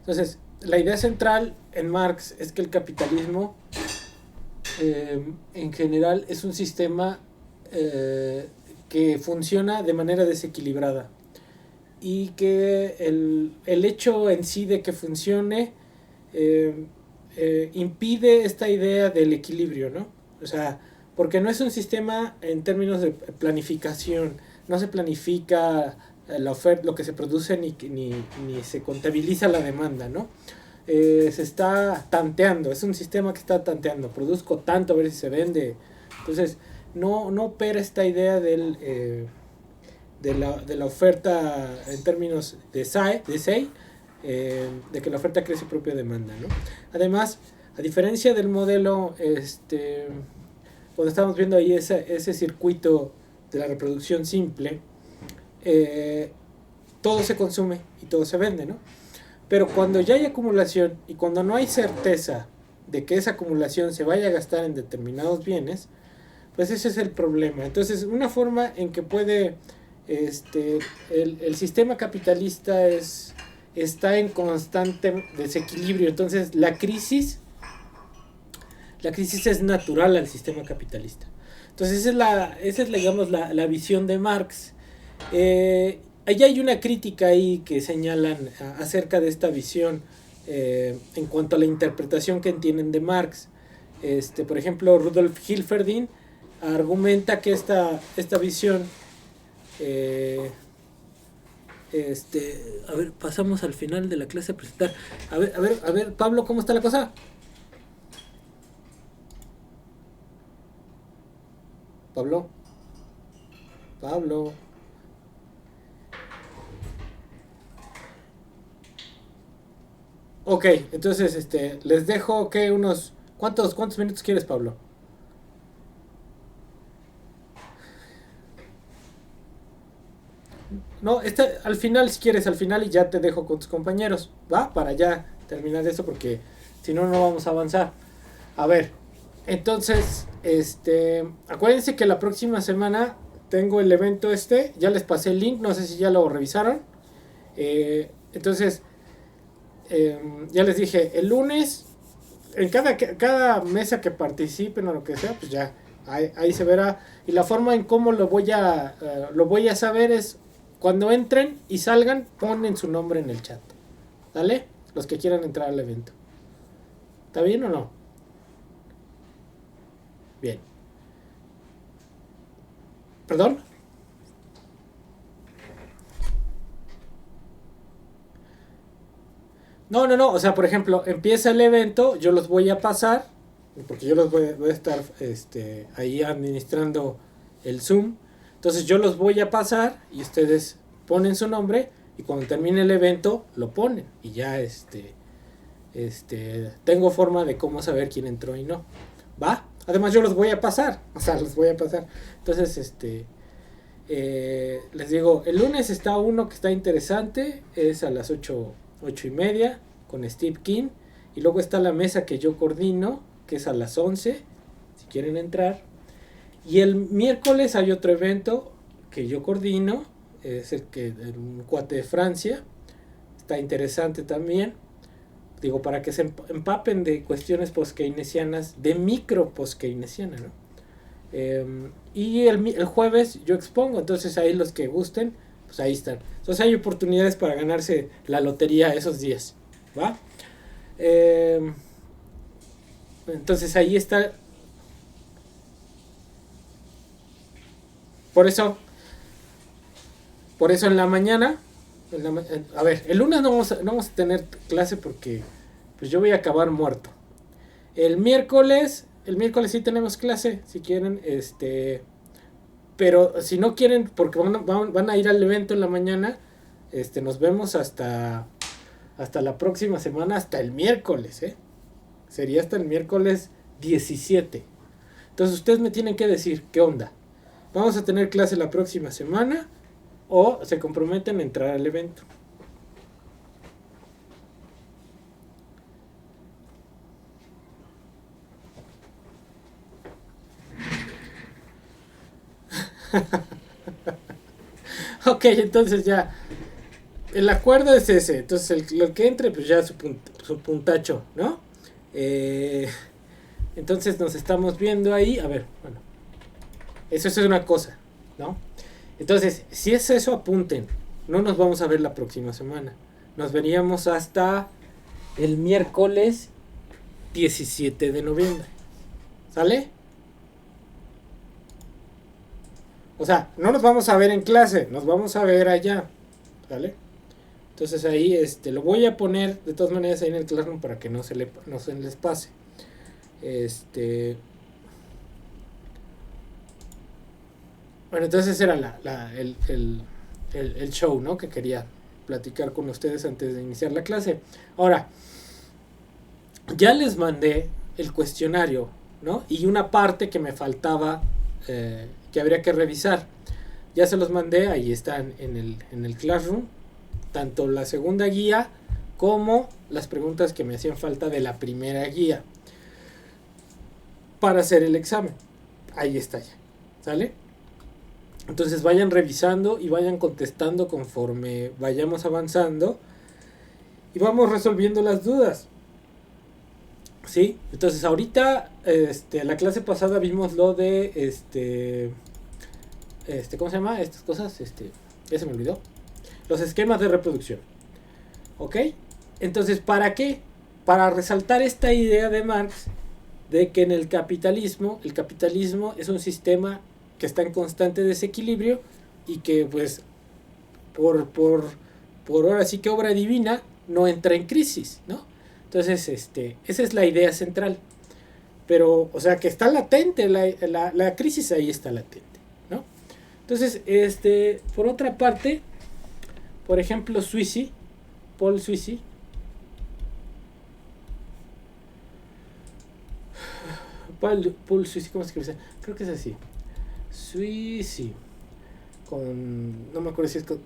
Entonces, la idea central en Marx es que el capitalismo en general es un sistema que funciona de manera desequilibrada y que el hecho en sí de que funcione eh, impide esta idea del equilibrio, ¿no? O sea, porque no es un sistema en términos de planificación, no se planifica la oferta, lo que se produce ni se contabiliza la demanda, ¿no? Se está tanteando, es un sistema que está tanteando, produzco tanto a ver si se vende. Entonces, no opera esta idea de la oferta en términos de SEI, de que la oferta cree su propia demanda, ¿no? Además, a diferencia del modelo, cuando estamos viendo ahí ese circuito de la reproducción simple, eh, todo se consume y todo se vende, ¿no? Pero cuando ya hay acumulación y cuando no hay certeza de que esa acumulación se vaya a gastar en determinados bienes, pues ese es el problema. Entonces, una forma en que puede el sistema capitalista está en constante desequilibrio. Entonces, la crisis es natural al sistema capitalista. Entonces, esa es digamos, la visión de Marx. Ahí hay una crítica ahí que señalan acerca de esta visión en cuanto a la interpretación que entienden de Marx. Por ejemplo, Rudolf Hilferding argumenta que esta visión a ver, pasamos al final de la clase a presentar. A ver, Pablo, ¿cómo está la cosa? Pablo, Pablo. Ok, entonces les dejo que unos... ¿Cuántos minutos quieres, Pablo? No, al final, si quieres, al final y ya te dejo con tus compañeros, ¿va? Para ya terminar eso porque si no, no vamos a avanzar. A ver, entonces, acuérdense que la próxima semana tengo el evento ya les pasé el link, no sé si ya lo revisaron. Entonces, ya les dije, el lunes, en cada mesa que participen o lo que sea, pues ya, ahí se verá. Y la forma en cómo lo voy a saber es cuando entren y salgan, ponen su nombre en el chat. ¿Vale? Los que quieran entrar al evento. ¿Está bien o no? Bien. ¿Perdón? No. O sea, por ejemplo, empieza el evento, yo los voy a pasar, porque yo los voy a estar ahí administrando el Zoom. Entonces yo los voy a pasar y ustedes ponen su nombre y cuando termine el evento lo ponen. Y ya tengo forma de cómo saber quién entró y no. ¿Va? Además yo los voy a pasar. O sea, los voy a pasar. Entonces, les digo, el lunes está uno que está interesante, es a las 8:30 con Steve King. Y luego está la mesa que yo coordino, que es a las 11, si quieren entrar. Y el miércoles hay otro evento que yo coordino, es un cuate de Francia, está interesante también. Digo, para que se empapen de cuestiones post-keynesianas, de micro post-keynesiana, ¿no? Y el jueves yo expongo, entonces ahí los que gusten, pues ahí están. Entonces hay oportunidades para ganarse la lotería esos días, ¿va? Entonces ahí está. Por eso, en la mañana, a ver, el lunes no vamos a tener clase porque pues yo voy a acabar muerto. El miércoles sí tenemos clase, si quieren, pero si no quieren, porque van a ir al evento en la mañana, nos vemos hasta la próxima semana, hasta el miércoles, sería hasta el miércoles 17. Entonces ustedes me tienen que decir qué onda. ¿Vamos a tener clase la próxima semana o se comprometen a entrar al evento? Ok, entonces ya. el acuerdo es ese. Entonces, lo que entre, pues ya su puntacho, ¿no? Entonces, nos estamos viendo ahí. A ver, bueno. Eso es una cosa, ¿no? Entonces, si es eso, apunten. No nos vamos a ver la próxima semana. Nos veríamos hasta el miércoles 17 de noviembre. ¿Sale? O sea, no nos vamos a ver en clase, nos vamos a ver allá. ¿Sale? Entonces ahí lo voy a poner de todas maneras ahí en el Classroom para que no se les pase. Bueno, entonces era el show, ¿no? Que quería platicar con ustedes antes de iniciar la clase. Ahora, ya les mandé el cuestionario, ¿no? Y una parte que me faltaba, que habría que revisar. Ya se los mandé, ahí están en el Classroom. Tanto la segunda guía como las preguntas que me hacían falta de la primera guía. Para hacer el examen. Ahí está ya. ¿Sale? Entonces vayan revisando y vayan contestando conforme vayamos avanzando. Y vamos resolviendo las dudas. ¿Sí? Entonces ahorita, la clase pasada vimos lo de, ¿cómo se llama? Estas cosas, ya se me olvidó. Los esquemas de reproducción. ¿Ok? Entonces, ¿para qué? Para resaltar esta idea de Marx de que en el capitalismo es un sistema que está en constante desequilibrio y que pues por ahora sí que obra divina no entra en crisis, ¿no? Entonces, esa es la idea central. Pero, o sea, que está latente, la crisis ahí está latente, ¿no? Entonces, por otra parte, por ejemplo, Paul Sweezy, Paul Sweezy, ¿cómo se escribe? Creo que es así. Sweezy. No me acuerdo si es con...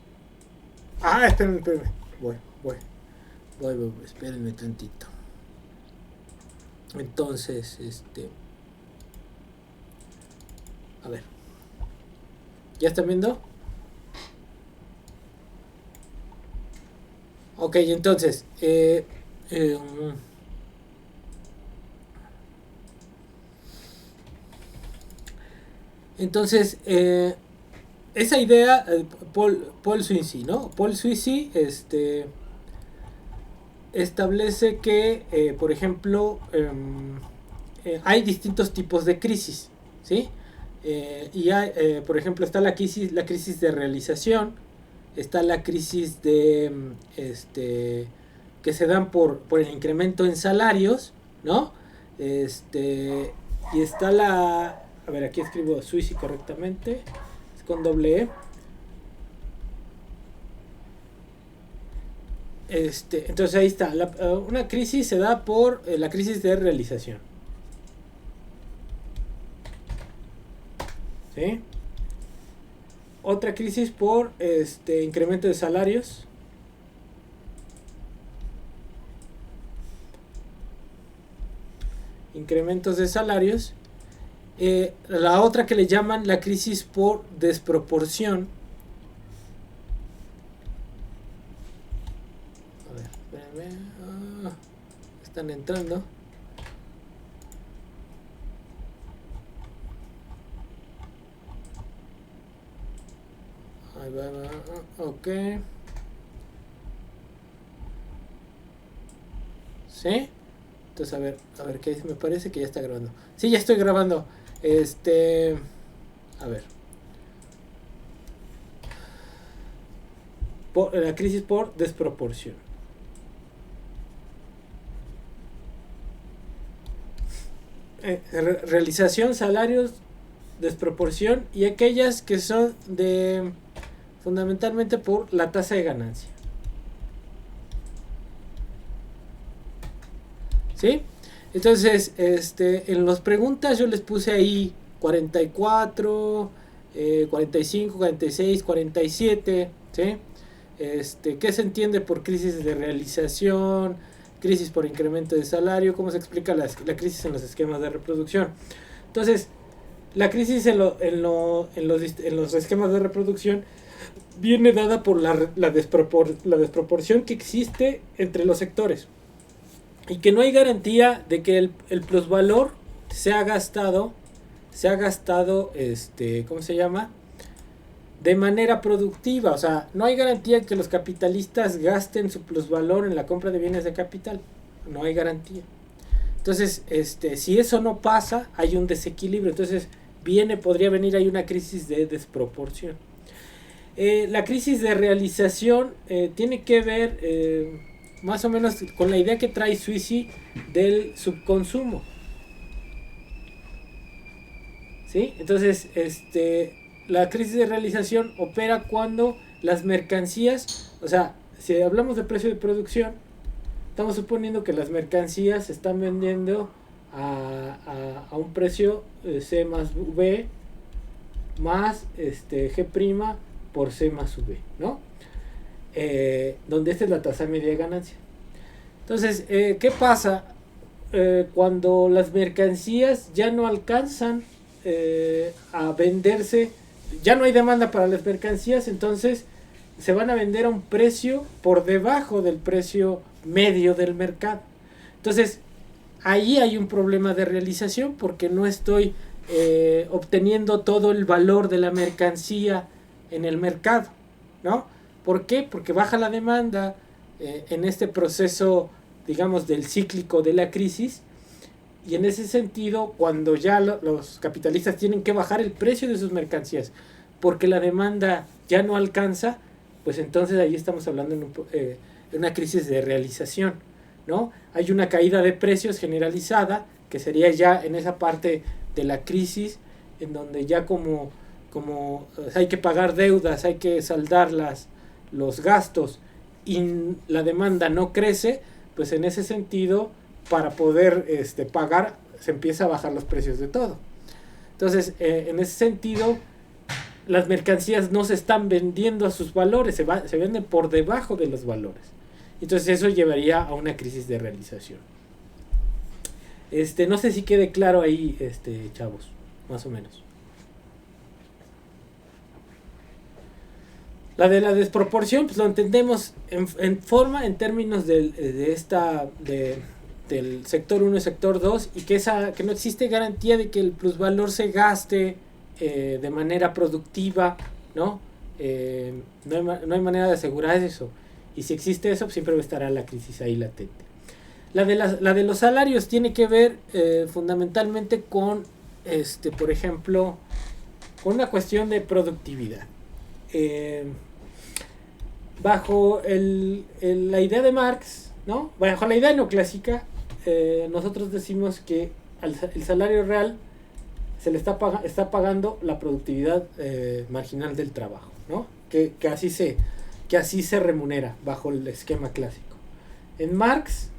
Ah, espérenme. Voy, espérenme tantito. Entonces, a ver. ¿Ya están viendo? Ok, entonces, esa idea, Paul Sweezy, ¿no? Paul Sweezy, establece que, por ejemplo, hay distintos tipos de crisis, ¿sí? Y hay, por ejemplo, está la crisis de realización, está la crisis de, que se dan por el incremento en salarios, ¿no? Y está a ver, aquí escribo Sweezy correctamente, es con doble E. Entonces ahí está, una crisis se da por la crisis de realización. ¿Sí? Otra crisis por incremento de salarios. Incrementos de salarios. La otra que le llaman la crisis por desproporción. A ver, espérenme. Están entrando. Ahí va. Ok. ¿Sí? Entonces, a ver, ¿qué dice? Me parece que ya está grabando. Sí, ya estoy grabando. A ver. La crisis por desproporción. Realización, salarios, desproporción y aquellas que son fundamentalmente por la tasa de ganancia. ¿Sí? Entonces, en las preguntas yo les puse ahí 44, 45, 46, 47, ¿sí? ¿Qué se entiende por crisis de realización? Crisis por incremento de salario, ¿cómo se explica la crisis en los esquemas de reproducción? Entonces, la crisis en los esquemas de reproducción viene dada por la desproporción que existe entre los sectores y que no hay garantía de que el plusvalor se ha gastado, ¿cómo se llama? De manera productiva. O sea, no hay garantía que los capitalistas gasten su plusvalor en la compra de bienes de capital. No hay garantía. Entonces, si eso no pasa, hay un desequilibrio. Entonces, podría venir ahí una crisis de desproporción. La crisis de realización tiene que ver más o menos con la idea que trae Sweezy del subconsumo. ¿Sí? Entonces, la crisis de realización opera cuando las mercancías, o sea, si hablamos de precio de producción, estamos suponiendo que las mercancías se están vendiendo a un precio C más V más G' por C más V, ¿no? Donde esta es la tasa media de ganancia. Entonces, ¿qué pasa? Cuando las mercancías ya no alcanzan a venderse, ya no hay demanda para las mercancías, entonces se van a vender a un precio por debajo del precio medio del mercado. Entonces, ahí hay un problema de realización porque no estoy obteniendo todo el valor de la mercancía en el mercado, ¿no? ¿Por qué? Porque baja la demanda en este proceso, digamos, del cíclico de la crisis, y en ese sentido, cuando ya los capitalistas tienen que bajar el precio de sus mercancías porque la demanda ya no alcanza, pues entonces ahí estamos hablando de una crisis de realización, ¿no? Hay una caída de precios generalizada, que sería ya en esa parte de la crisis, en donde ya como hay que pagar deudas, hay que saldar los gastos y la demanda no crece, pues en ese sentido, para poder pagar, se empieza a bajar los precios de todo. Entonces, en ese sentido, las mercancías no se están vendiendo a sus valores, se venden por debajo de los valores. Entonces eso llevaría a una crisis de realización. No sé si quede claro ahí, chavos, más o menos. La de la desproporción, pues lo entendemos en términos del sector 1 y sector 2, y que no existe garantía de que el plusvalor se gaste de manera productiva, ¿no? No hay manera de asegurar eso. Y si existe eso, pues siempre estará la crisis ahí latente. La de los salarios tiene que ver fundamentalmente con, por ejemplo, con una cuestión de productividad. Bajo la idea de Marx, ¿no? Bajo la idea neoclásica, nosotros decimos que el salario real se le está pagando la productividad marginal del trabajo, ¿no? Que así se remunera bajo el esquema clásico. En Marx,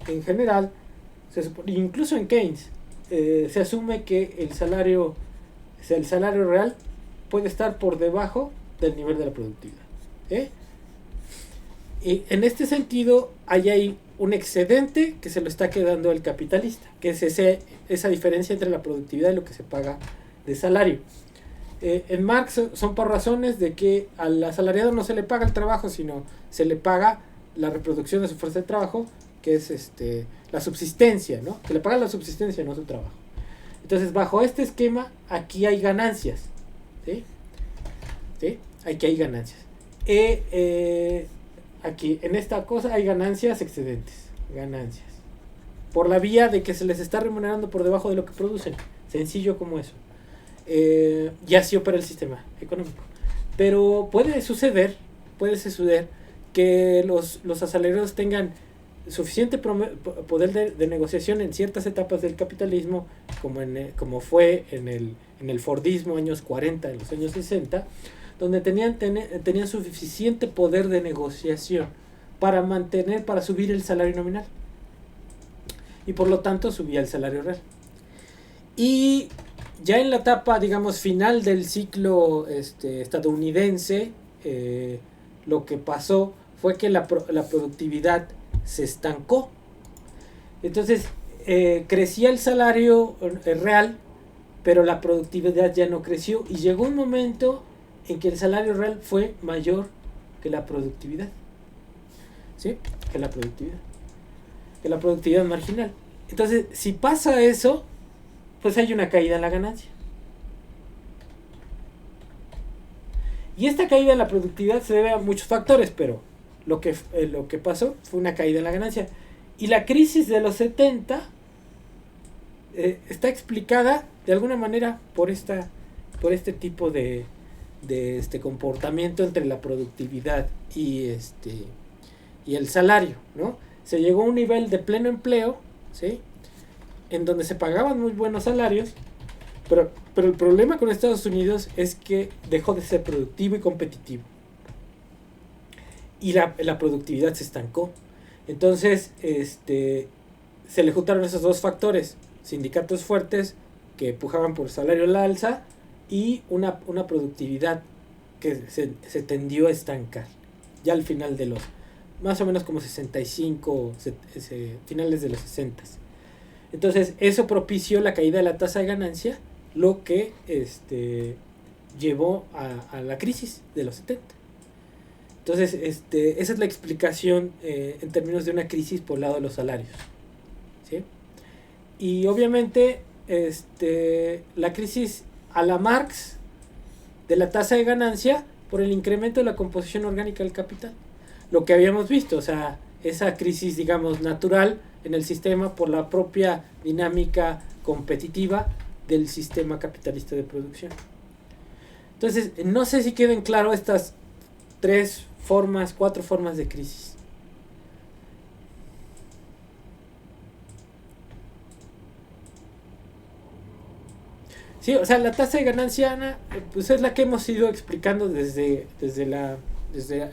en general, incluso en Keynes, se asume que el salario real puede estar por debajo del nivel de la productividad. Y en este sentido, hay un excedente que se lo está quedando el capitalista, que es esa diferencia entre la productividad y lo que se paga de salario. En Marx son por razones de que al asalariado no se le paga el trabajo, sino se le paga la reproducción de su fuerza de trabajo, que es la subsistencia, ¿no? Se le paga la subsistencia, no su trabajo. Entonces, bajo este esquema, aquí hay ganancias, ¿sí? Aquí hay ganancias. Aquí, en esta cosa, hay ganancias excedentes, ganancias. Por la vía de que se les está remunerando por debajo de lo que producen. Sencillo como eso. Y así opera el sistema económico. Pero puede suceder que los asalariados tengan suficiente poder de negociación en ciertas etapas del capitalismo, como fue en el Fordismo, años 40, en los años 60, donde tenían suficiente poder de negociación para subir el salario nominal. Y por lo tanto subía el salario real. Y ya en la etapa, digamos, final del ciclo estadounidense, lo que pasó fue que la productividad se estancó. Entonces, crecía el salario real, pero la productividad ya no creció. Y llegó un momento en que el salario real fue mayor que la productividad. ¿Sí? Que la productividad marginal. Entonces, si pasa eso, pues hay una caída en la ganancia. Y esta caída en la productividad se debe a muchos factores, pero lo que pasó fue una caída en la ganancia. Y la crisis de los 70 está explicada de alguna manera por este tipo de comportamiento entre la productividad y el salario, ¿no? Se llegó a un nivel de pleno empleo, ¿sí? En donde se pagaban muy buenos salarios, pero el problema con Estados Unidos es que dejó de ser productivo y competitivo. Y la productividad se estancó. Entonces, se le juntaron esos dos factores: sindicatos fuertes que empujaban por salario a la alza y una productividad que se tendió a estancar ya al final de los más o menos como 65 finales de los 60. Entonces eso propició la caída de la tasa de ganancia, lo que llevó a la crisis de los 70. Entonces esa es la explicación en términos de una crisis por el lado de los salarios, ¿sí? Y obviamente la crisis a la Marx de la tasa de ganancia por el incremento de la composición orgánica del capital. Lo que habíamos visto, o sea, esa crisis, digamos, natural en el sistema por la propia dinámica competitiva del sistema capitalista de producción. Entonces, no sé si queden claras estas 4 formas de crisis. Sí, o sea, la tasa de ganancia, pues es la que hemos ido explicando desde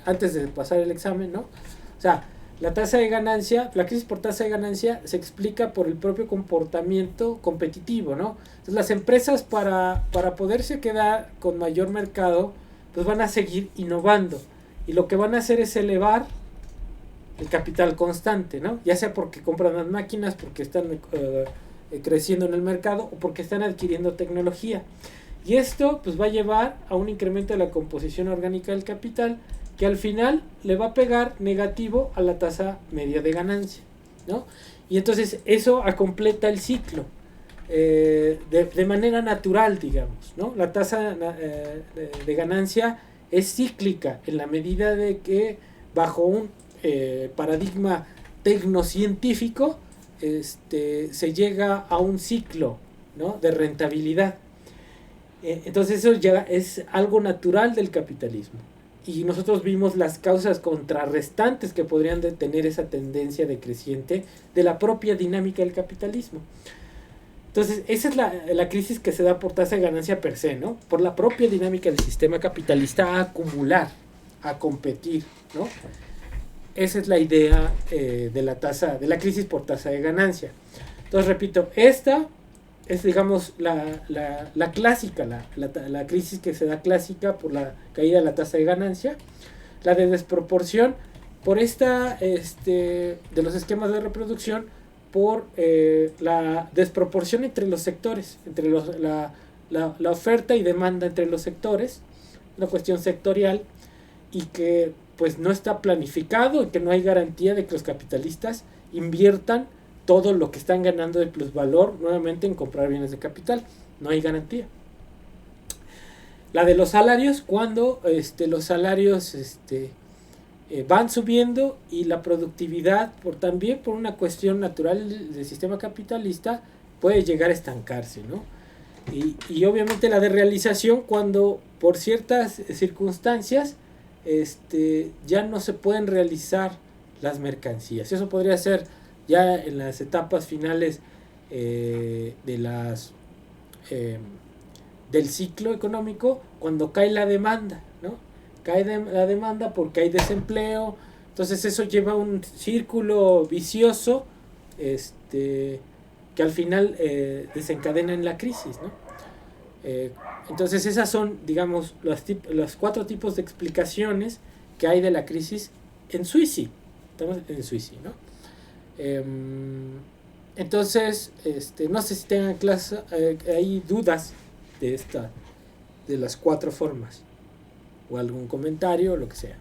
antes de pasar el examen, ¿no? O sea, la tasa de ganancia, la crisis por tasa de ganancia se explica por el propio comportamiento competitivo, ¿no? Entonces las empresas para poderse quedar con mayor mercado, pues van a seguir innovando. Y lo que van a hacer es elevar el capital constante, ¿no? Ya sea porque compran más máquinas, porque están creciendo en el mercado o porque están adquiriendo tecnología. Y esto pues va a llevar a un incremento de la composición orgánica del capital que al final le va a pegar negativo a la tasa media de ganancia, ¿no? Y entonces eso completa el ciclo de manera natural, digamos, ¿no? La tasa de ganancia es cíclica en la medida de que bajo un paradigma tecnocientífico se llega a un ciclo, ¿no?, de rentabilidad. Entonces eso ya es algo natural del capitalismo. Y nosotros vimos las causas contrarrestantes que podrían tener esa tendencia decreciente de la propia dinámica del capitalismo. Entonces esa es la crisis que se da por tasa de ganancia per se, ¿no? Por la propia dinámica del sistema capitalista a acumular, a competir, ¿no? Esa es la idea de la crisis por tasa de ganancia. Entonces repito, esta es, digamos, la clásica, la crisis que se da clásica por la caída de la tasa de ganancia. La de desproporción por de los esquemas de reproducción, por la desproporción entre los sectores, entre la oferta y demanda entre los sectores, una cuestión sectorial, y que pues no está planificado y que no hay garantía de que los capitalistas inviertan todo lo que están ganando de plusvalor nuevamente en comprar bienes de capital. No hay garantía. La de los salarios, cuando los salarios van subiendo y la productividad, también por una cuestión natural del sistema capitalista, puede llegar a estancarse, ¿no? Y obviamente la de realización, cuando por ciertas circunstancias ya no se pueden realizar las mercancías. Eso podría ser ya en las etapas finales del ciclo económico, cuando cae la demanda, ¿no? Cae la demanda porque hay desempleo. Entonces eso lleva a un círculo vicioso que al final desencadena en la crisis, ¿no? Entonces esas son, digamos, los 4 tipos de explicaciones que hay de la crisis en Suiza. Estamos en Suiza, ¿no? Entonces, no sé si tengan hay dudas de las 4 formas. o algún comentario o lo que sea.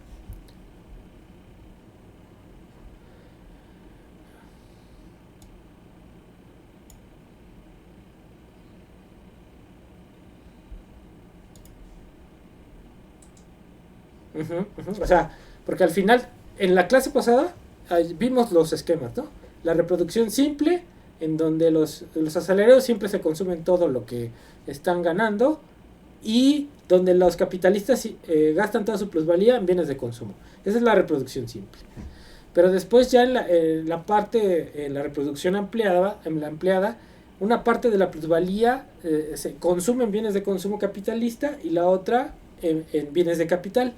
O sea, porque al final, en la clase pasada, vimos los esquemas, ¿no? La reproducción simple, en donde los asalariados siempre se consumen todo lo que están ganando, y donde los capitalistas gastan toda su plusvalía en bienes de consumo. Esa es la reproducción simple. Pero después ya en la parte, en la reproducción ampliada, una parte de la plusvalía se consume en bienes de consumo capitalista y la otra en bienes de capital,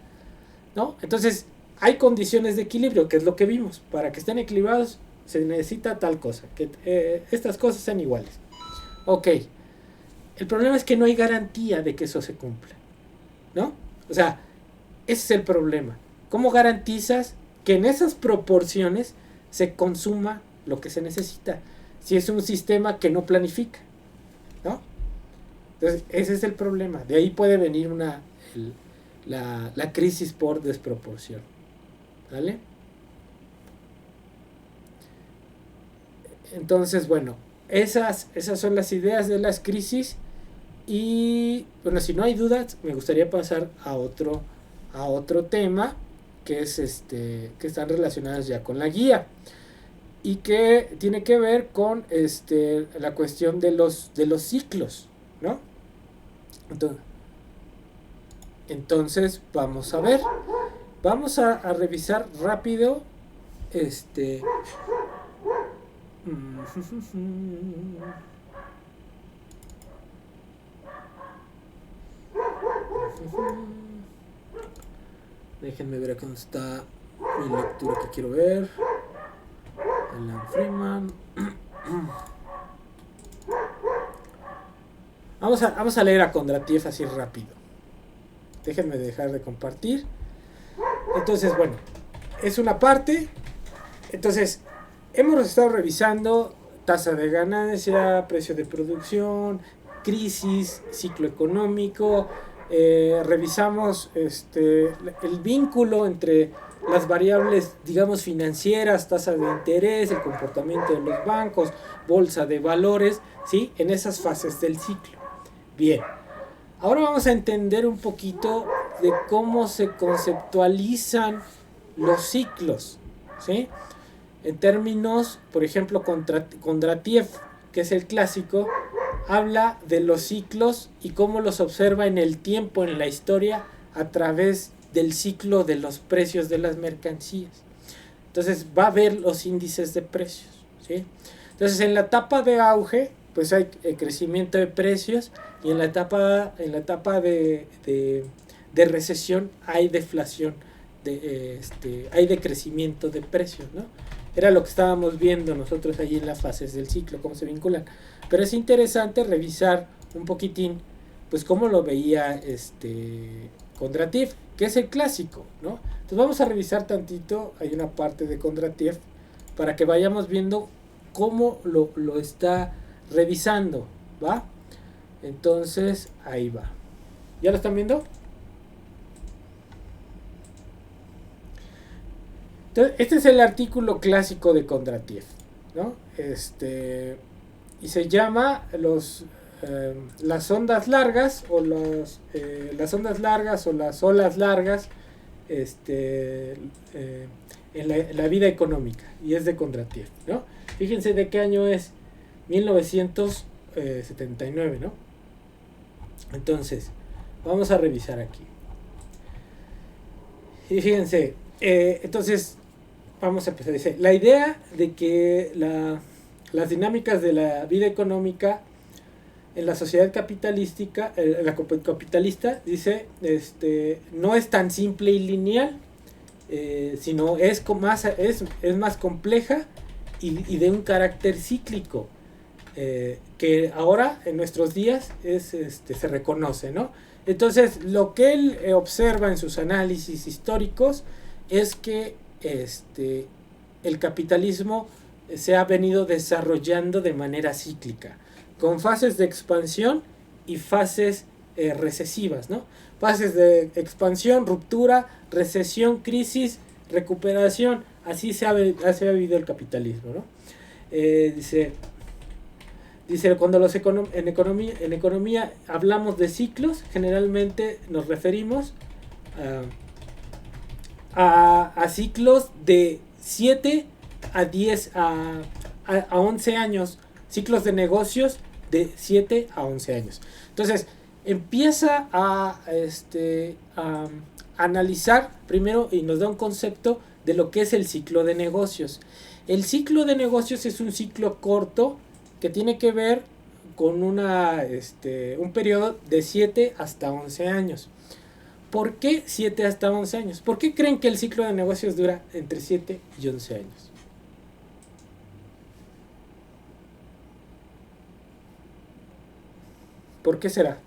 ¿no? Entonces, hay condiciones de equilibrio, que es lo que vimos. Para que estén equilibrados se necesita tal cosa, que estas cosas sean iguales. Ok. El problema es que no hay garantía de que eso se cumpla, ¿no? O sea, ese es el problema. ¿Cómo garantizas que en esas proporciones se consuma lo que se necesita? Si es un sistema que no planifica, ¿no? Entonces, ese es el problema. De ahí puede venir la crisis por desproporción, ¿vale? Entonces, bueno, esas son las ideas de las crisis. Y bueno, si no hay dudas, me gustaría pasar a otro tema, que es que están relacionadas ya con la guía y que tiene que ver con la cuestión de los ciclos, ¿no? Entonces vamos a ver, vamos a revisar rápido déjenme ver acá donde está mi lectura que quiero ver. Alan Freeman. Vamos a leer a Kondratiev así rápido. Déjenme dejar de compartir. Entonces, bueno, es una parte. Entonces, hemos estado revisando tasa de ganancia, precio de producción, crisis, ciclo económico. Revisamos el vínculo entre las variables, digamos, financieras, tasa de interés, el comportamiento de los bancos, bolsa de valores, ¿sí? En esas fases del ciclo. Bien, ahora vamos a entender un poquito de cómo se conceptualizan los ciclos, ¿sí? En términos, por ejemplo, Kondratiev, que es el clásico, habla de los ciclos y cómo los observa en el tiempo, en la historia, a través del ciclo de los precios de las mercancías. Entonces va a ver los índices de precios, ¿sí? Entonces en la etapa de auge, pues hay crecimiento de precios, y en la etapa de recesión hay deflación, hay decrecimiento de precios, ¿no? Era lo que estábamos viendo nosotros allí en las fases del ciclo, cómo se vinculan. Pero es interesante revisar un poquitín, pues cómo lo veía Kondratiev, que es el clásico, ¿no? Entonces vamos a revisar tantito, hay una parte de Kondratiev, para que vayamos viendo cómo lo está revisando, ¿va? Entonces, ahí va. ¿Ya lo están viendo? Entonces, este es el artículo clásico de Kondratiev, ¿no? Y se llama las ondas largas o las ondas largas o las olas largas en la vida económica, y es de Kondratiev, ¿no? Fíjense de qué año es, 1979, ¿no? Entonces, vamos a revisar aquí. Y fíjense, entonces, vamos a empezar. Dice, la idea de que las dinámicas de la vida económica en la sociedad capitalista, dice, no es tan simple y lineal, sino es más compleja y de un carácter cíclico, que ahora en nuestros días se reconoce, ¿no? Entonces, lo que él observa en sus análisis históricos es que el capitalismo se ha venido desarrollando de manera cíclica, con fases de expansión y fases recesivas, ¿no? Fases de expansión, ruptura, recesión, crisis, recuperación. Así se ha vivido el capitalismo, ¿no? Dice, cuando en economía hablamos de ciclos, generalmente nos referimos a ciclos de 7 a 10 a 11 años, ciclos de negocios de 7 a 11 años. Entonces, empieza a analizar primero y nos da un concepto de lo que es el ciclo de negocios. El ciclo de negocios es un ciclo corto que tiene que ver con un periodo de 7 hasta 11 años. ¿Por qué 7 hasta 11 años? ¿Por qué creen que el ciclo de negocios dura entre 7 y 11 años? ¿Por qué será?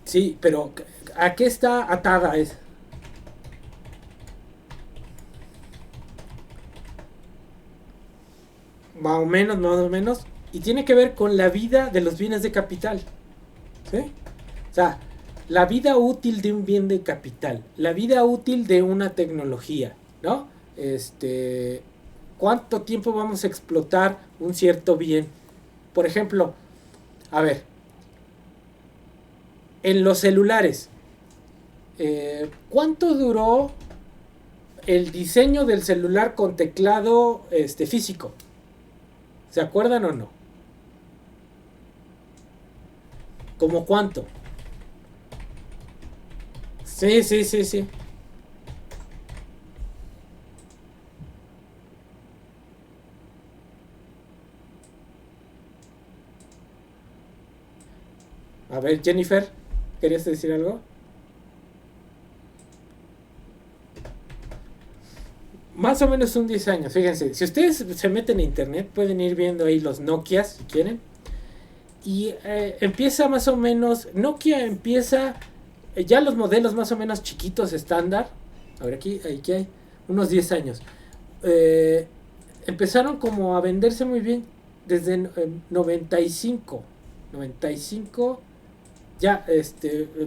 Sí, pero ¿a qué está atada esa? Más o menos. Y tiene que ver con la vida de los bienes de capital. ¿Sí? O sea, la vida útil de un bien de capital. La vida útil de una tecnología. ¿No? ¿Cuánto tiempo vamos a explotar un cierto bien? Por ejemplo, a ver, en los celulares, ¿cuánto duró el diseño del celular con teclado físico? ¿Se acuerdan o no? ¿Cómo cuánto? Sí, sí, sí, sí. A ver, Jennifer, ¿querías decir algo? Más o menos un 10 años, fíjense. Si ustedes se meten a internet, pueden ir viendo ahí los Nokias, si quieren. Y empieza más o menos, Nokia empieza, ya los modelos más o menos chiquitos estándar, a ver aquí hay unos 10 años, eh, empezaron como a venderse muy bien desde 95 ya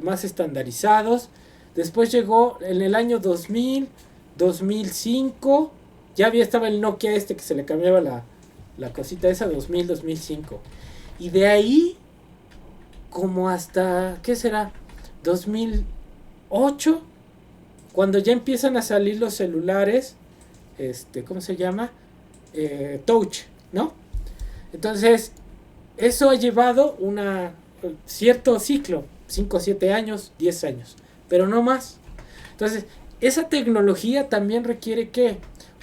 más estandarizados. Después llegó en el año 2005, ya estaba el Nokia que se le cambiaba la cosita esa, 2005. Y de ahí, como hasta, ¿qué será? 2008, cuando ya empiezan a salir los celulares, ¿cómo se llama? Touch, ¿no? Entonces, eso ha llevado cierto ciclo, 5, 7 años, 10 años, pero no más. Entonces, esa tecnología también requiere que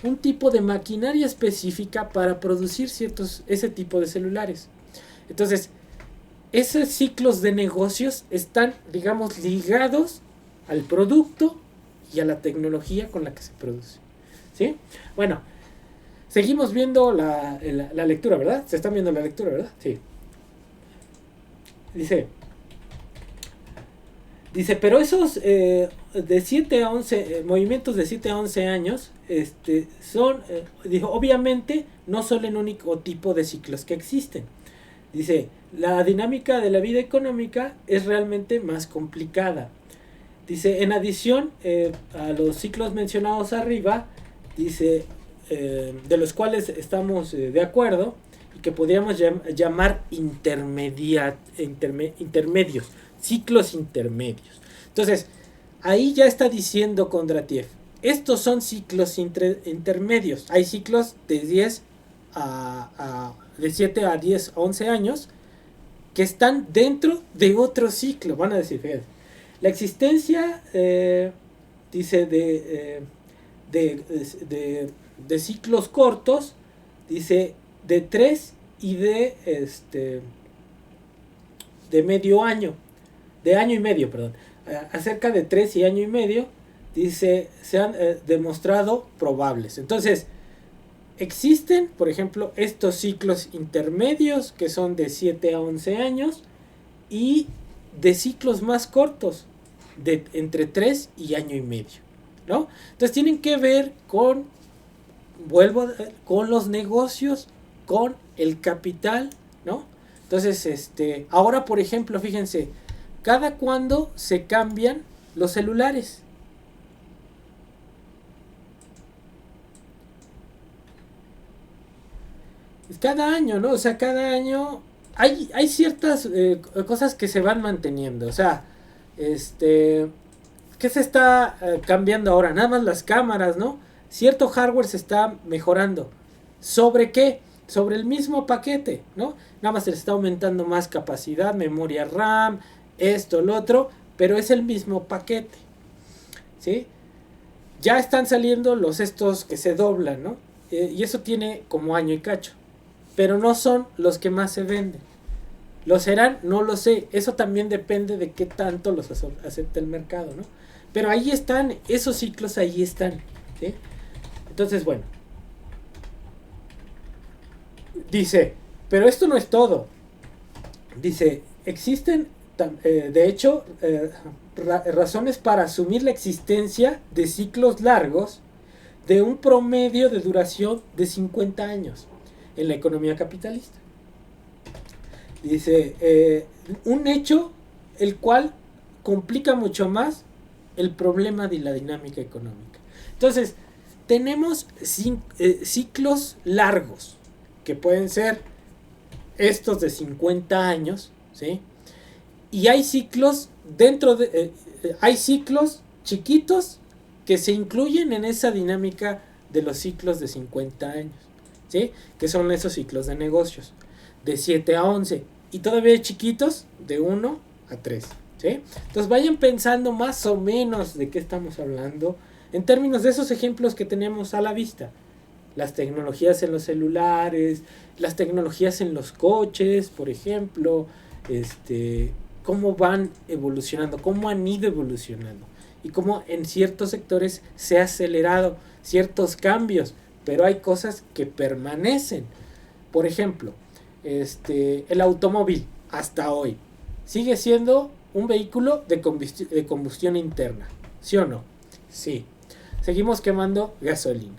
un tipo de maquinaria específica para producir ese tipo de celulares. Entonces, esos ciclos de negocios están, digamos, ligados al producto y a la tecnología con la que se produce. ¿Sí? Bueno, seguimos viendo la lectura, ¿verdad? Se están viendo la lectura, ¿verdad? Sí. Dice, pero esos de 7 a 11, movimientos de 7 a 11 años, son, dijo, obviamente no son el único tipo de ciclos que existen. Dice, la dinámica de la vida económica es realmente más complicada. Dice, en adición a los ciclos mencionados arriba, dice, de los cuales estamos de acuerdo y que podríamos llamar intermedios, ciclos intermedios. Entonces, ahí ya está diciendo Kondratiev, estos son ciclos intermedios. Hay ciclos de 7 a 10, 11 años que están dentro de otro ciclo. Van a decir, fíjate, la existencia, dice, de ciclos cortos, dice, de 3 y de medio año, de año y medio, perdón, acerca de 3 y año y medio, dice, se han demostrado probables. Entonces, existen, por ejemplo, estos ciclos intermedios que son de 7 a 11 años y de ciclos más cortos, de entre 3 y año y medio, ¿no? Entonces tienen que ver con vuelvo con los negocios, con el capital, ¿no? Entonces, ahora por ejemplo, fíjense, cada cuando se cambian los celulares. Cada año, ¿no? O sea, cada año hay ciertas cosas que se van manteniendo. O sea, ¿qué se está cambiando ahora? Nada más las cámaras, ¿no? Cierto hardware se está mejorando. ¿Sobre qué? Sobre el mismo paquete, ¿no? Nada más se le está aumentando más capacidad, memoria RAM, esto, lo otro, pero es el mismo paquete, ¿sí? Ya están saliendo los estos que se doblan, ¿no? Y eso tiene como año y cacho, pero no son los que más se venden. ¿Lo serán? No lo sé. Eso también depende de qué tanto los acepta el mercado, ¿no? Pero ahí están, esos ciclos ahí están, ¿sí? Entonces, bueno. Dice, pero esto no es todo. Dice, existen, de hecho, razones para asumir la existencia de ciclos largos de un promedio de duración de 50 años en la economía capitalista. Dice, un hecho el cual complica mucho más el problema de la dinámica económica. Entonces, tenemos ciclos largos, que pueden ser estos de 50 años, ¿sí? Y hay ciclos hay ciclos chiquitos que se incluyen en esa dinámica de los ciclos de 50 años, ¿sí? Que son esos ciclos de negocios, de 7 a 11, y todavía hay chiquitos de 1 a 3, ¿sí? Entonces vayan pensando más o menos de qué estamos hablando en términos de esos ejemplos que tenemos a la vista. Las tecnologías en los celulares, las tecnologías en los coches, por ejemplo, cómo van evolucionando, cómo han ido evolucionando y cómo en ciertos sectores se ha acelerado ciertos cambios, pero hay cosas que permanecen. Por ejemplo, el automóvil hasta hoy sigue siendo un vehículo de combustión interna, ¿sí o no? Sí. Seguimos quemando gasolina,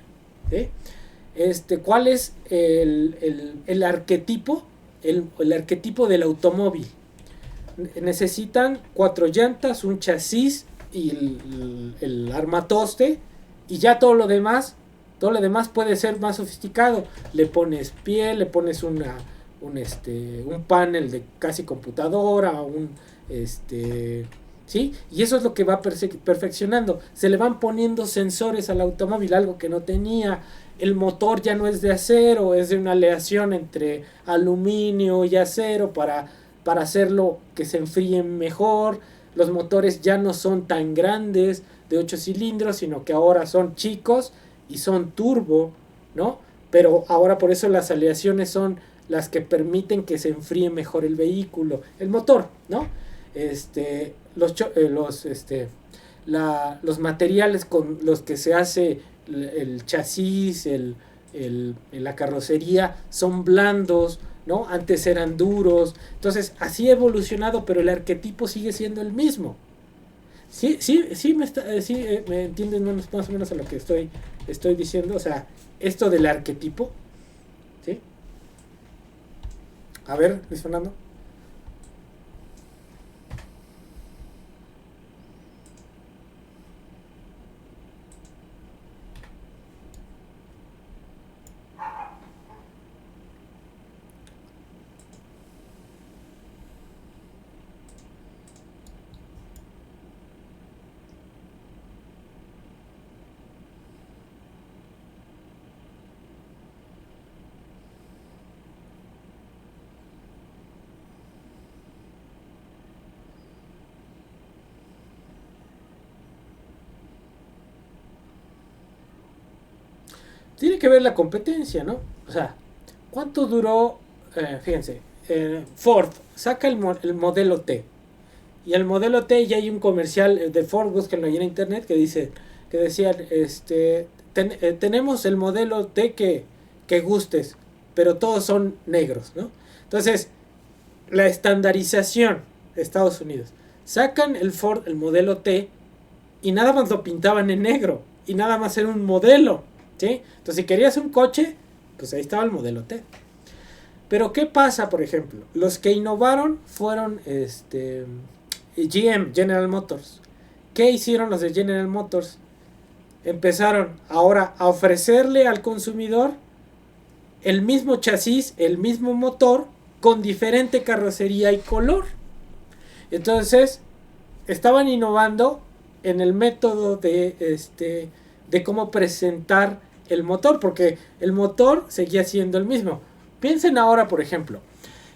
¿sí? ¿Cuál es el arquetipo? El arquetipo del automóvil. Necesitan 4 llantas, un chasis y el armatoste, y ya todo lo demás puede ser más sofisticado. Le pones piel, le pones un panel de casi computadora, ¿sí? Y eso es lo que va perfeccionando. Se le van poniendo sensores al automóvil, algo que no tenía. El motor ya no es de acero, es de una aleación entre aluminio y acero para hacerlo que se enfríe mejor. Los motores ya no son tan grandes de 8 cilindros, sino que ahora son chicos y son turbo, ¿no? Pero ahora por eso las aleaciones son las que permiten que se enfríe mejor el vehículo, el motor, ¿no? Los materiales con los que se hace el chasis, la carrocería, son blandos, ¿no? Antes eran duros. Entonces, así ha evolucionado, pero el arquetipo sigue siendo el mismo. Sí, me entienden más o menos a lo que estoy diciendo. O sea, esto del arquetipo, ¿sí? A ver, Luis Fernando. Tiene que ver la competencia, ¿no? O sea, ¿cuánto duró? Fíjense, Ford saca el modelo T. Y el modelo T ya hay un comercial de Ford, búsquenlo ahí en internet, que decían, tenemos el modelo T que gustes, pero todos son negros, ¿no? Entonces, la estandarización de Estados Unidos. Sacan el Ford, el modelo T, y nada más lo pintaban en negro. Y nada más era un modelo, ¿sí? Entonces, si querías un coche, pues ahí estaba el modelo T. Pero ¿qué pasa, por ejemplo? Los que innovaron fueron GM, General Motors. ¿Qué hicieron los de General Motors? Empezaron ahora a ofrecerle al consumidor el mismo chasis, el mismo motor, con diferente carrocería y color. Entonces, estaban innovando en el método de cómo presentar el motor, porque el motor seguía siendo el mismo. Piensen ahora, por ejemplo,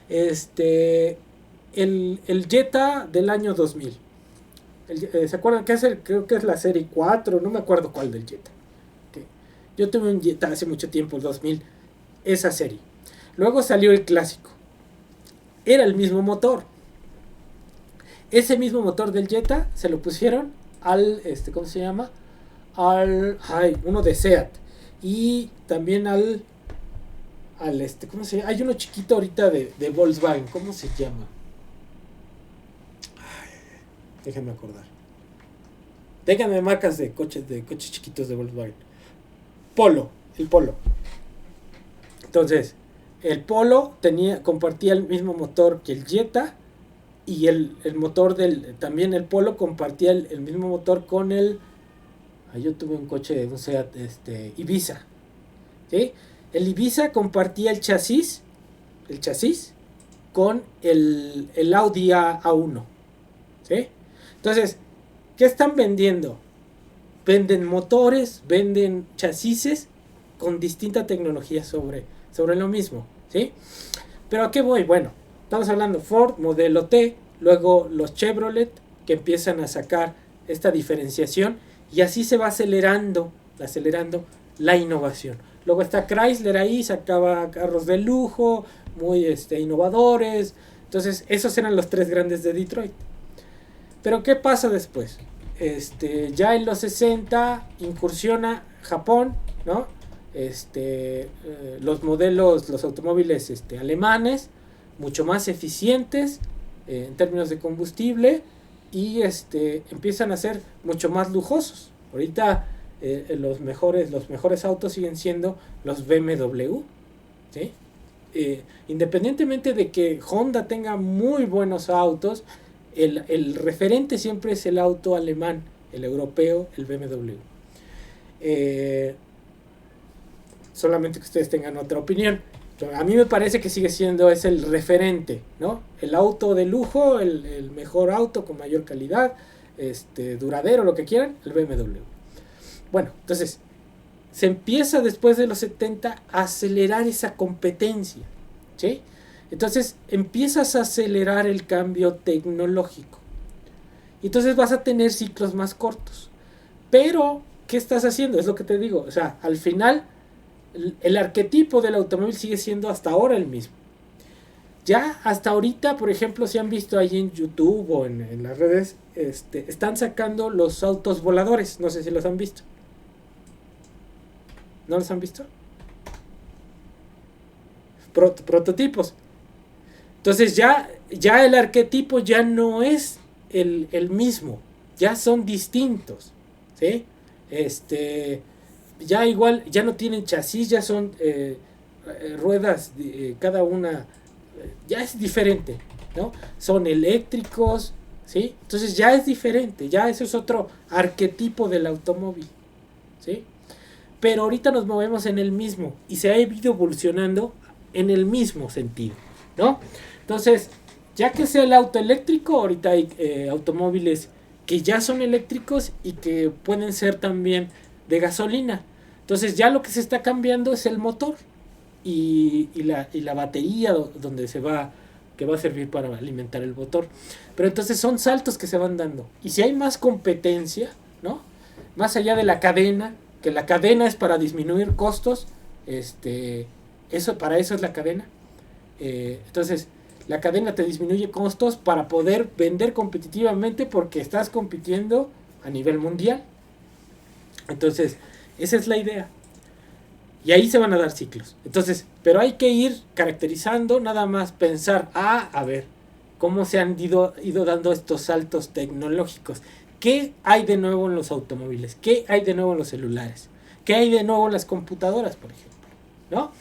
el Jetta del año 2000. ¿Se acuerdan? Creo que es la serie 4, no me acuerdo cuál del Jetta. Okay. Yo tuve un Jetta hace mucho tiempo, el 2000, esa serie. Luego salió el clásico. Era el mismo motor. Ese mismo motor del Jetta se lo pusieron al, ¿cómo se llama? Uno de Seat. Y también ¿cómo se llama? Hay uno chiquito ahorita de Volkswagen, ¿cómo se llama? Déjenme acordar. Déjenme marcas de coches chiquitos de Volkswagen. El Polo. Entonces, el Polo compartía el mismo motor que el Jetta. Y el motor también el Polo compartía el mismo motor con yo tuve un coche, un Seat, Ibiza. ¿Sí? El Ibiza compartía el chasis con el Audi A1. ¿Sí? Entonces, ¿qué están vendiendo? Venden motores, venden chasis con distinta tecnología sobre lo mismo. ¿Sí? Pero ¿a qué voy? Bueno, estamos hablando Ford, modelo T, luego los Chevrolet, que empiezan a sacar esta diferenciación, y así se va acelerando la innovación. Luego está Chrysler ahí, sacaba carros de lujo, muy innovadores. Entonces, esos eran los tres grandes de Detroit. Pero ¿qué pasa después? Ya en los 60 incursiona Japón, ¿no? Los automóviles alemanes, mucho más eficientes en términos de combustible, y empiezan a ser mucho más lujosos. Ahorita los mejores autos siguen siendo los BMW, ¿sí? Independientemente de que Honda tenga muy buenos autos, el referente siempre es el auto alemán, el europeo, el BMW. Solamente que ustedes tengan otra opinión. A mí me parece que sigue siendo el referente, ¿no? El auto de lujo, el mejor auto con mayor calidad, duradero, lo que quieran, el BMW. Bueno, entonces se empieza después de los 70 a acelerar esa competencia, ¿sí? Entonces empiezas a acelerar el cambio tecnológico. Y entonces vas a tener ciclos más cortos. Pero, ¿qué estás haciendo? Es lo que te digo. O sea, al final, el arquetipo del automóvil sigue siendo hasta ahora el mismo. Ya hasta ahorita, por ejemplo, si han visto ahí en YouTube o en las redes, están sacando los autos voladores. No sé si los han visto. ¿No los han visto? Prototipos. Entonces ya el arquetipo ya no es el mismo. Ya son distintos. ¿Sí? Ya igual, ya no tienen chasis, ya son ruedas, cada una ya es diferente, ¿no? Son eléctricos, ¿sí? Entonces ya es diferente, ya eso es otro arquetipo del automóvil, ¿sí? Pero ahorita nos movemos en el mismo y se ha ido evolucionando en el mismo sentido, ¿no? Entonces, ya que sea el auto eléctrico, ahorita hay automóviles que ya son eléctricos y que pueden ser también de gasolina. Entonces ya lo que se está cambiando es el motor y la batería que va a servir para alimentar el motor. Pero entonces son saltos que se van dando. Y si hay más competencia, ¿no? Más allá de la cadena, que la cadena es para disminuir costos, para eso es la cadena. Entonces, la cadena te disminuye costos para poder vender competitivamente porque estás compitiendo a nivel mundial. Entonces, esa es la idea. Y ahí se van a dar ciclos. Entonces, pero hay que ir caracterizando, nada más pensar, a ver, cómo se han ido dando estos saltos tecnológicos. ¿Qué hay de nuevo en los automóviles? ¿Qué hay de nuevo en los celulares? ¿Qué hay de nuevo en las computadoras, por ejemplo? ¿No?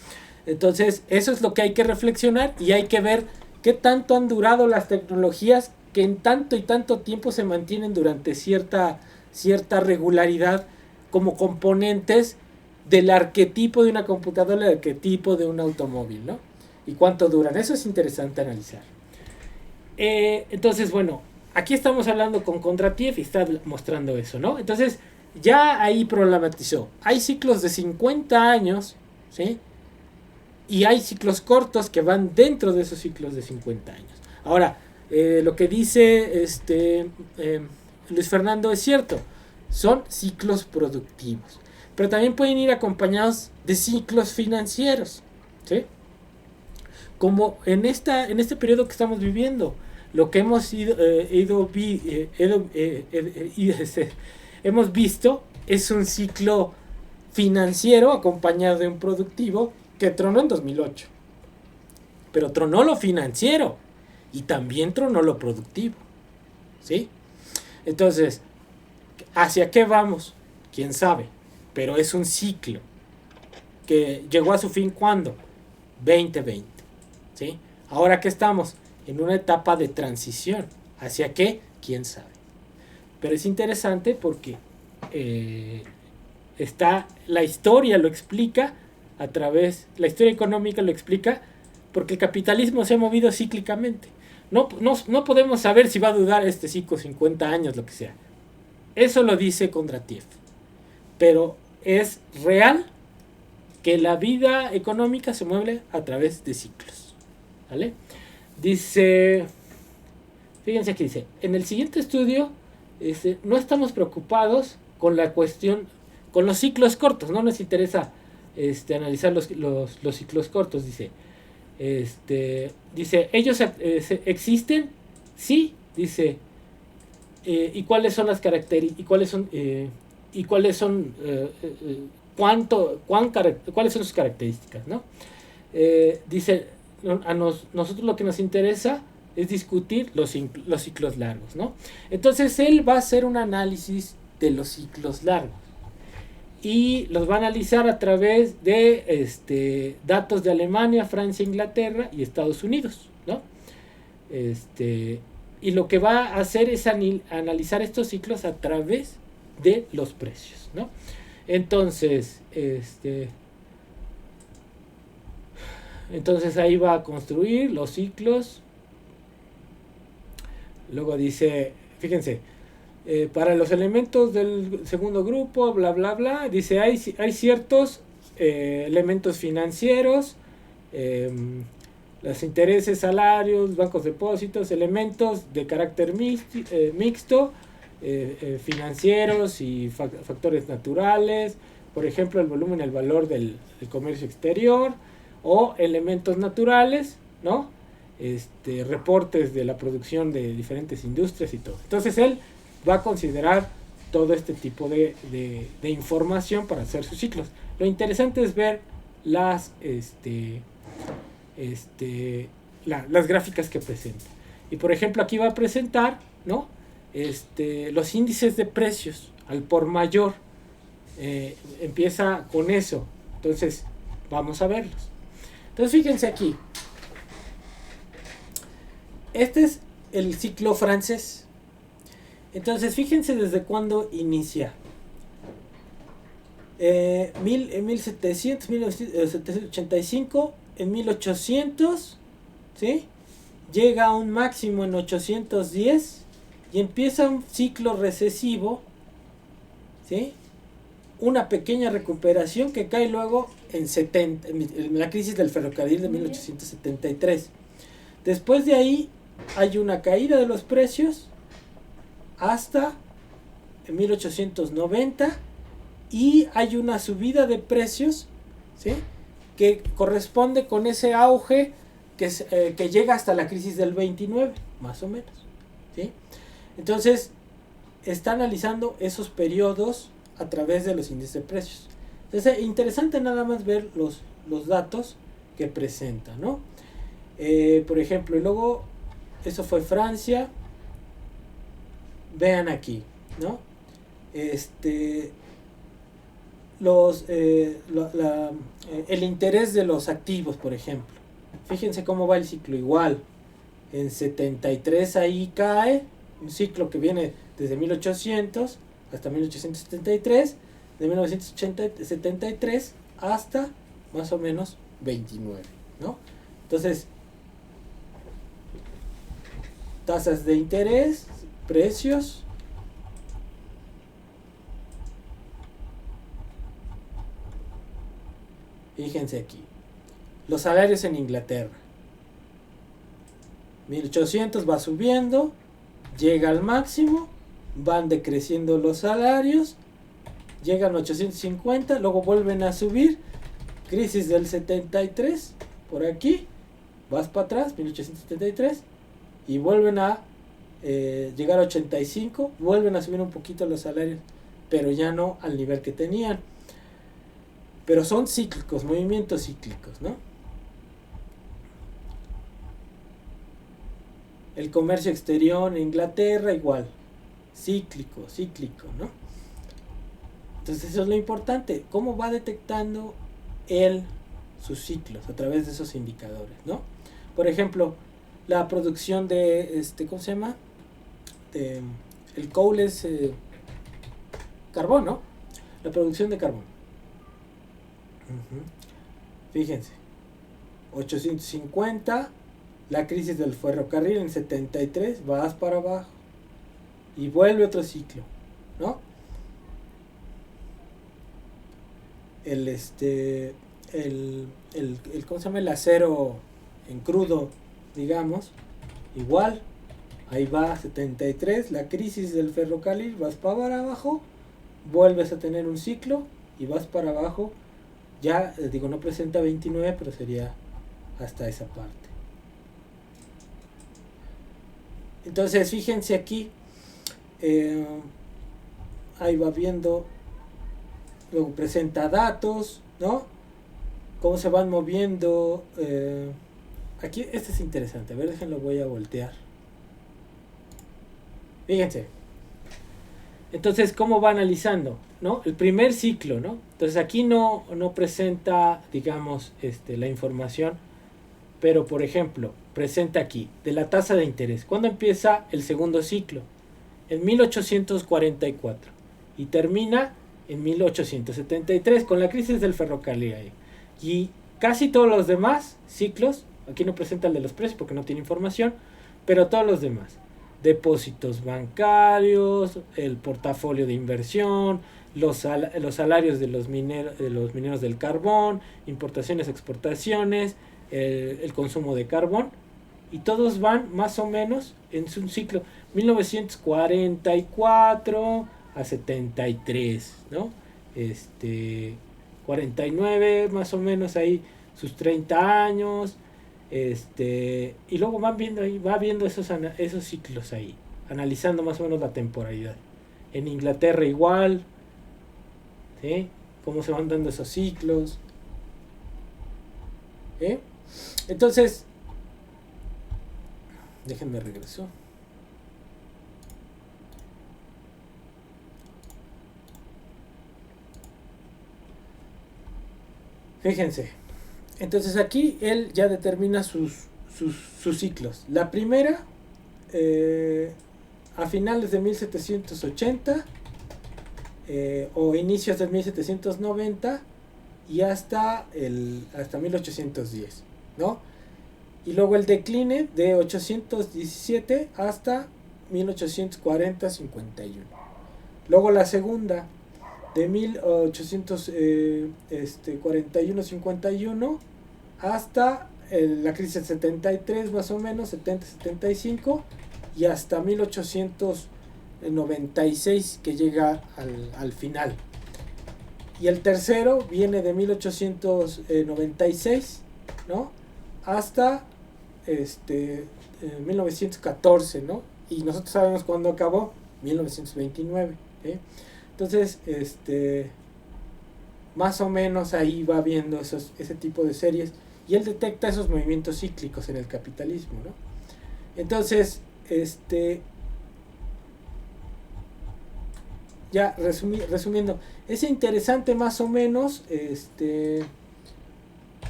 Entonces, eso es lo que hay que reflexionar y hay que ver qué tanto han durado las tecnologías que en tanto y tanto tiempo se mantienen durante cierta regularidad como componentes del arquetipo de una computadora, el arquetipo de un automóvil, ¿no? Y cuánto duran. Eso es interesante analizar. Entonces, bueno, aquí estamos hablando con Kondratiev y está mostrando eso, ¿no? Entonces, ya ahí problematizó. Hay ciclos de 50 años, ¿sí? Y hay ciclos cortos que van dentro de esos ciclos de 50 años. Ahora, lo que dice Luis Fernando es cierto. Son ciclos productivos. Pero también pueden ir acompañados de ciclos financieros, ¿sí? Como en este periodo que estamos viviendo. Lo que hemos hemos visto es un ciclo financiero acompañado de un productivo que tronó en 2008. Pero tronó lo financiero y también tronó lo productivo, ¿sí? Entonces, ¿hacia qué vamos? ¿Quién sabe? Pero es un ciclo que llegó a su fin ¿cuándo? 2020, ¿sí? Ahora que estamos en una etapa de transición. ¿Hacia qué? ¿Quién sabe? Pero es interesante porque la historia lo explica a través, la historia económica lo explica porque el capitalismo se ha movido cíclicamente. No podemos saber si va a durar este ciclo 50 años, lo que sea. Eso lo dice Kondratiev. Pero es real que la vida económica se mueve a través de ciclos. ¿Vale? Dice, fíjense aquí dice, en el siguiente estudio no estamos preocupados con la cuestión, con los ciclos cortos, no nos interesa analizar los ciclos cortos, dice. Dice, ¿ellos existen? Sí, dice. ¿Y cuáles son las características? ¿Cuáles son cuáles son sus características, ¿no? Dice, nosotros lo que nos interesa es discutir los ciclos largos, ¿no? Entonces él va a hacer un análisis de los ciclos largos y los va a analizar a través de datos de Alemania, Francia, Inglaterra y Estados Unidos, ¿no? Y lo que va a hacer es analizar estos ciclos a través de los precios, ¿no? Entonces, entonces ahí va a construir los ciclos. Luego dice, fíjense, para los elementos del segundo grupo, bla, bla, bla, dice, hay ciertos elementos financieros, los intereses, salarios, bancos depósitos, elementos de carácter mixto, financieros y factores naturales, por ejemplo, el volumen y el valor del comercio exterior, o elementos naturales, ¿no? Reportes de la producción de diferentes industrias y todo. Entonces él va a considerar todo este tipo de información para hacer sus ciclos. Lo interesante es ver las gráficas que presenta. Y por ejemplo aquí va a presentar, ¿no? Los índices de precios al por mayor. Empieza con eso. Entonces vamos a verlos. Entonces fíjense aquí. Este es el ciclo francés. Entonces fíjense desde cuándo inicia. En 1785, en 1800, ¿sí? Llega a un máximo en 810 y empieza un ciclo recesivo, ¿sí? Una pequeña recuperación que cae luego en la crisis del ferrocarril de 1873. Después de ahí hay una caída de los precios hasta 1890 y hay una subida de precios, ¿sí? Que corresponde con ese auge que llega hasta la crisis del 29, más o menos, ¿sí? Entonces está analizando esos periodos a través de los índices de precios. Entonces es interesante nada más ver los datos que presenta, ¿no? Por ejemplo, y luego eso fue Francia. Vean aquí, ¿no? el interés de los activos, por ejemplo. Fíjense cómo va el ciclo igual. En 73 ahí cae, un ciclo que viene desde 1800 hasta 1873, de 1973 hasta más o menos 29, ¿no? Entonces, tasas de interés, precios. Fíjense aquí. Los salarios en Inglaterra. 1800 va subiendo, llega al máximo, van decreciendo los salarios, llegan a 850, luego vuelven a subir, crisis del 73, por aquí, vas para atrás, 1873, y vuelven a llegar a 85, vuelven a subir un poquito los salarios, pero ya no al nivel que tenían. Pero son cíclicos, movimientos cíclicos, ¿no? El comercio exterior en Inglaterra igual, cíclico, ¿no? Entonces eso es lo importante, cómo va detectando él sus ciclos a través de esos indicadores, ¿no? Por ejemplo, la producción de, ¿cómo se llama? El coal es carbón, ¿no? La producción de carbón. Fíjense, 850, la crisis del ferrocarril en 73, vas para abajo y vuelve otro ciclo, ¿no? ¿Cómo se llama? El acero en crudo, digamos, igual, ahí va 73, la crisis del ferrocarril, vas para abajo, vuelves a tener un ciclo y vas para abajo. Ya, digo, no presenta 29, pero sería hasta esa parte. Entonces, fíjense aquí, ahí va viendo, luego presenta datos, ¿no? Cómo se van moviendo. Aquí, este es interesante, a ver, déjenlo, voy a voltear. Fíjense. Entonces, ¿cómo va analizando? ¿No? El primer ciclo, ¿no? Entonces aquí no presenta, digamos, la información, pero por ejemplo, presenta aquí, de la tasa de interés. ¿Cuándo empieza el segundo ciclo? En 1844 y termina en 1873 con la crisis del ferrocarril ahí. Y casi todos los demás ciclos, aquí no presenta el de los precios porque no tiene información, pero todos los demás, depósitos bancarios, el portafolio de inversión, los salarios de los mineros del carbón, importaciones, exportaciones, el consumo de carbón, y todos van más o menos en un ciclo 1944 a 73, ¿no? 49 más o menos ahí sus 30 años, y luego van viendo ahí, va viendo esos ciclos ahí, analizando más o menos la temporalidad. En Inglaterra igual, ¿sí? Cómo se van dando esos ciclos, ¿sí? Entonces, déjenme regreso. Fíjense, entonces aquí él ya determina sus ciclos. La primera, a finales de 1780 o inicios de 1790 y hasta 1810, ¿no? Y luego el decline de 817 hasta 1840-51. Luego la segunda de 1841-51 hasta la crisis del 73 más o menos, 70-75, y hasta 1896 que llega al final. Y el tercero viene de 1896, ¿no? Hasta 1914, ¿no? Y nosotros sabemos cuándo acabó, 1929, ¿eh? Entonces, más o menos ahí va viendo ese tipo de series, y él detecta esos movimientos cíclicos en el capitalismo, ¿no? Entonces, ya resumiendo, es interesante más o menos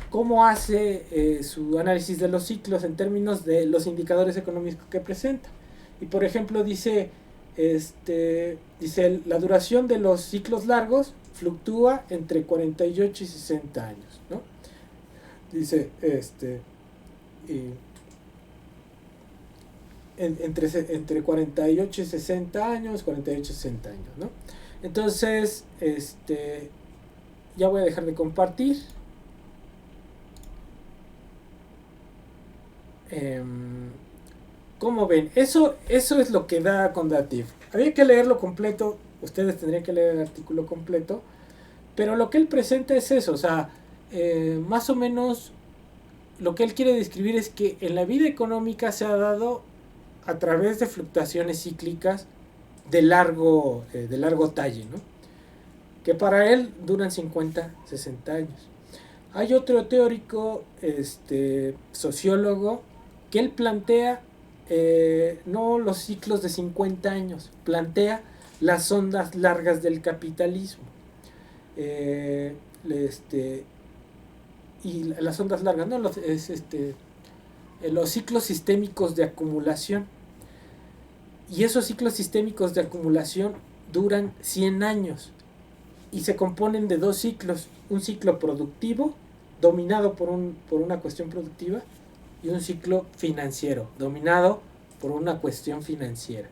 cómo hace su análisis de los ciclos en términos de los indicadores económicos que presenta. Y por ejemplo dice, dice la duración de los ciclos largos fluctúa entre 48 y 60 años, ¿no? Dice, entre 48 y 60 años, 48 y 60 años, ¿no? Entonces, ya voy a dejar de compartir. ¿Cómo ven? Eso es lo que da Kondratiev. Había que leerlo completo, ustedes tendrían que leer el artículo completo, pero lo que él presenta es eso, o sea, más o menos lo que él quiere describir es que en la vida económica se ha dado a través de fluctuaciones cíclicas de largo talle, ¿no? Que para él duran 50, 60 años. Hay otro teórico, sociólogo, que él plantea no los ciclos de 50 años, plantea las ondas largas del capitalismo. Y las ondas largas, ¿no? Los ciclos sistémicos de acumulación. Y esos ciclos sistémicos de acumulación duran 100 años y se componen de dos ciclos, un ciclo productivo dominado por una cuestión productiva y un ciclo financiero dominado por una cuestión financiera.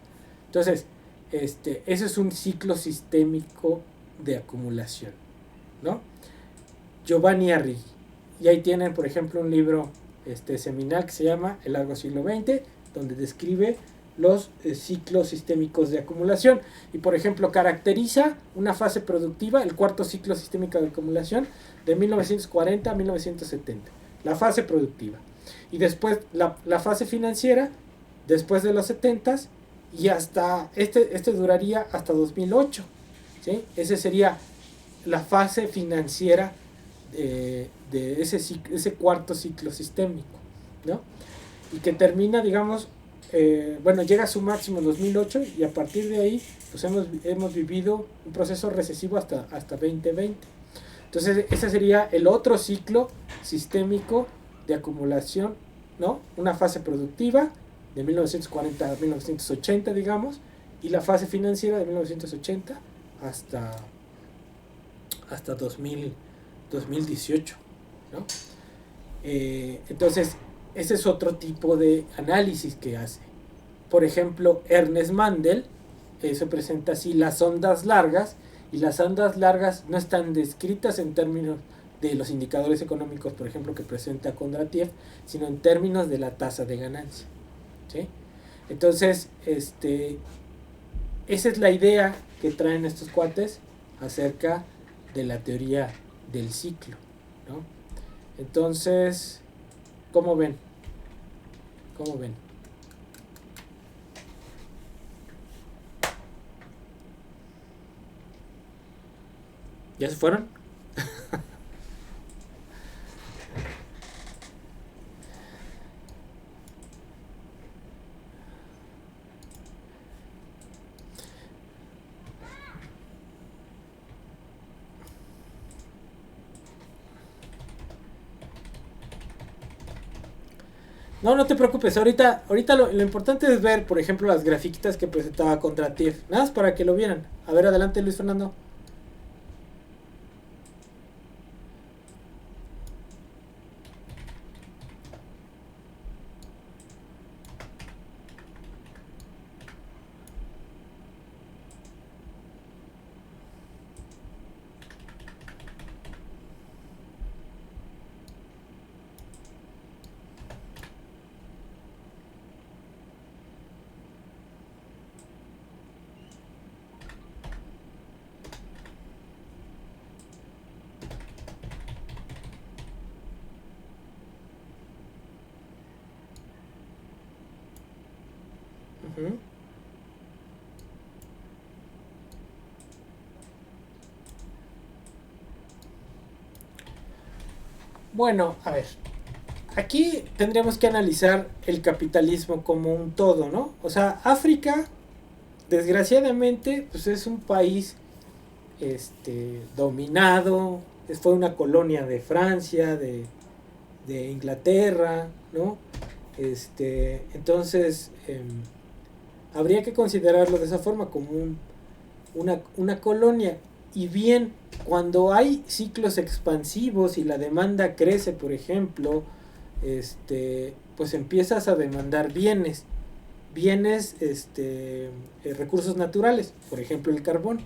Entonces, ese es un ciclo sistémico de acumulación, ¿no? Giovanni Arrighi. Y ahí tienen, por ejemplo, un libro seminal que se llama El largo siglo XX, donde describe los ciclos sistémicos de acumulación. Y, por ejemplo, caracteriza una fase productiva, el cuarto ciclo sistémico de acumulación, de 1940 a 1970. La fase productiva. Y después la fase financiera, después de los 70 y hasta, duraría hasta 2008. ¿Sí? Esa sería la fase financiera de ese cuarto ciclo sistémico, ¿no? Y que termina, digamos, llega a su máximo en 2008 y a partir de ahí pues hemos vivido un proceso recesivo hasta 2020. Entonces ese sería el otro ciclo sistémico de acumulación, ¿no? Una fase productiva de 1940 a 1980, digamos, y la fase financiera de 1980 hasta 2018, ¿no? Entonces ese es otro tipo de análisis que hace. Por ejemplo, Ernest Mandel se presenta así las ondas largas, y las ondas largas no están descritas en términos de los indicadores económicos, por ejemplo, que presenta Kondratiev, sino en términos de la tasa de ganancia, ¿sí? Entonces, esa es la idea que traen estos cuates acerca de la teoría del ciclo, ¿no? Entonces, ¿cómo ven? ¿Cómo ven? ¿Ya se fueron? No te preocupes, ahorita lo importante es ver, por ejemplo, las grafiquitas que presentaba Kondratiev, nada más para que lo vieran. A ver, adelante, Luis Fernando. Uh-huh. Bueno, a ver, aquí tendríamos que analizar el capitalismo como un todo, ¿no? O sea, África desgraciadamente, pues es un país dominado, fue una colonia de Francia, de Inglaterra, ¿no? Entonces, habría que considerarlo de esa forma, como una colonia. Y bien, cuando hay ciclos expansivos y la demanda crece, por ejemplo, pues empiezas a demandar bienes, recursos naturales, por ejemplo el carbón.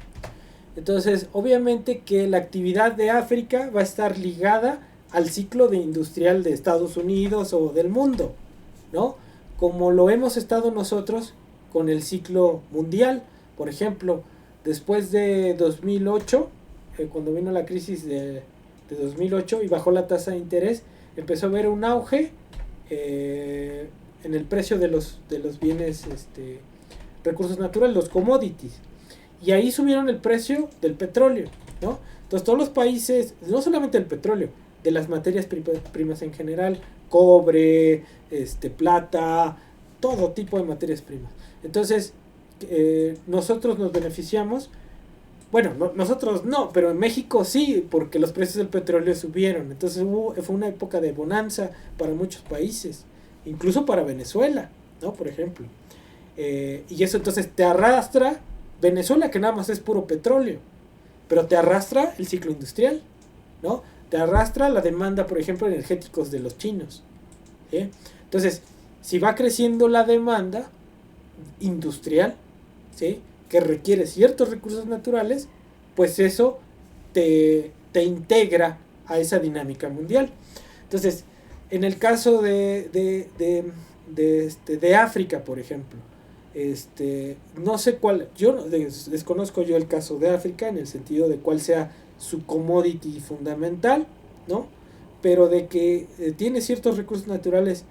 Entonces, obviamente que la actividad de África va a estar ligada al ciclo de industrial de Estados Unidos o del mundo, ¿no? Como lo hemos estado nosotros con el ciclo mundial. Por ejemplo, después de 2008, cuando vino la crisis de 2008 y bajó la tasa de interés, empezó a haber un auge en el precio de los bienes, recursos naturales, los commodities. Y ahí subieron el precio del petróleo, ¿no? Entonces todos los países, no solamente el petróleo, de las materias primas en general, cobre, plata, todo tipo de materias primas. Entonces, nosotros nos beneficiamos, bueno, nosotros no, pero en México sí, porque los precios del petróleo subieron. Entonces fue una época de bonanza para muchos países, incluso para Venezuela, ¿no? Por ejemplo. Y eso entonces te arrastra Venezuela, que nada más es puro petróleo, pero te arrastra el ciclo industrial, ¿no? Te arrastra la demanda, por ejemplo, energéticos de los chinos, ¿sí? Entonces, si va creciendo la demanda industrial, ¿sí?, que requiere ciertos recursos naturales, pues eso te integra a esa dinámica mundial. Entonces, en el caso de África, por ejemplo, no sé cuál, yo desconozco yo el caso de África en el sentido de cuál sea su commodity fundamental, ¿no? Pero de que tiene ciertos recursos naturales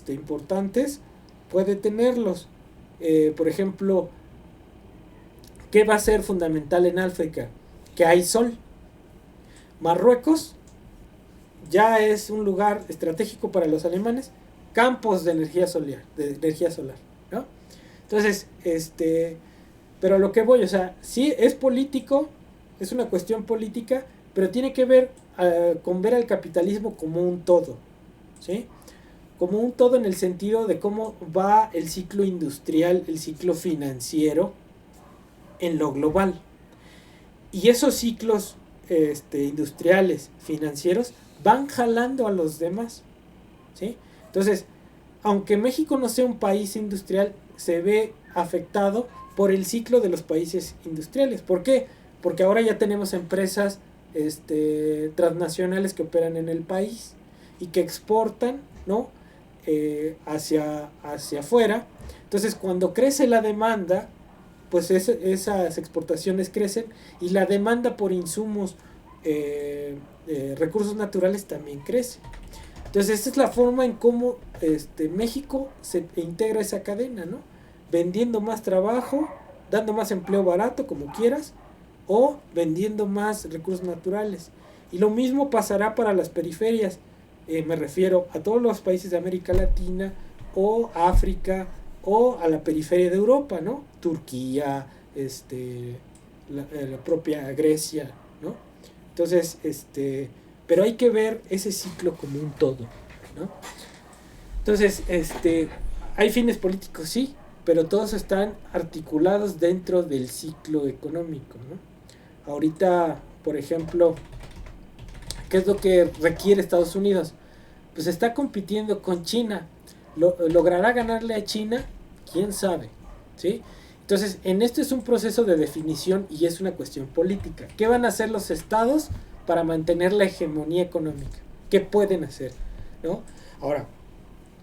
importantes, puede tenerlos. Por ejemplo, ¿qué va a ser fundamental en África? Que hay sol. Marruecos ya es un lugar estratégico para los alemanes, campos de energía solar, ¿no? Entonces, pero a lo que voy, o sea, sí es político, es una cuestión política, pero tiene que ver con ver al capitalismo como un todo, ¿sí? Como un todo en el sentido de cómo va el ciclo industrial, el ciclo financiero en lo global. Y esos ciclos industriales, financieros, van jalando a los demás, ¿sí? Entonces, aunque México no sea un país industrial, se ve afectado por el ciclo de los países industriales. ¿Por qué? Porque ahora ya tenemos empresas transnacionales que operan en el país y que exportan, ¿no?, hacia afuera. Entonces, cuando crece la demanda, pues esas exportaciones crecen y la demanda por insumos, recursos naturales también crece. Entonces, esta es la forma en cómo México se integra esa cadena, ¿no? Vendiendo más trabajo, dando más empleo barato, como quieras, o vendiendo más recursos naturales. Y lo mismo pasará para las periferias. Me refiero a todos los países de América Latina, o África, o a la periferia de Europa, ¿no? Turquía, la propia Grecia, ¿no? Entonces, pero hay que ver ese ciclo como un todo, ¿no? Entonces, hay fines políticos, sí, pero todos están articulados dentro del ciclo económico, ¿no? Ahorita, por ejemplo, ¿qué es lo que requiere Estados Unidos? Pues está compitiendo con China. ¿Logrará ganarle a China? ¿Quién sabe? ¿Sí? Entonces, en esto es un proceso de definición y es una cuestión política. ¿Qué van a hacer los estados para mantener la hegemonía económica? ¿Qué pueden hacer? ¿No? Ahora,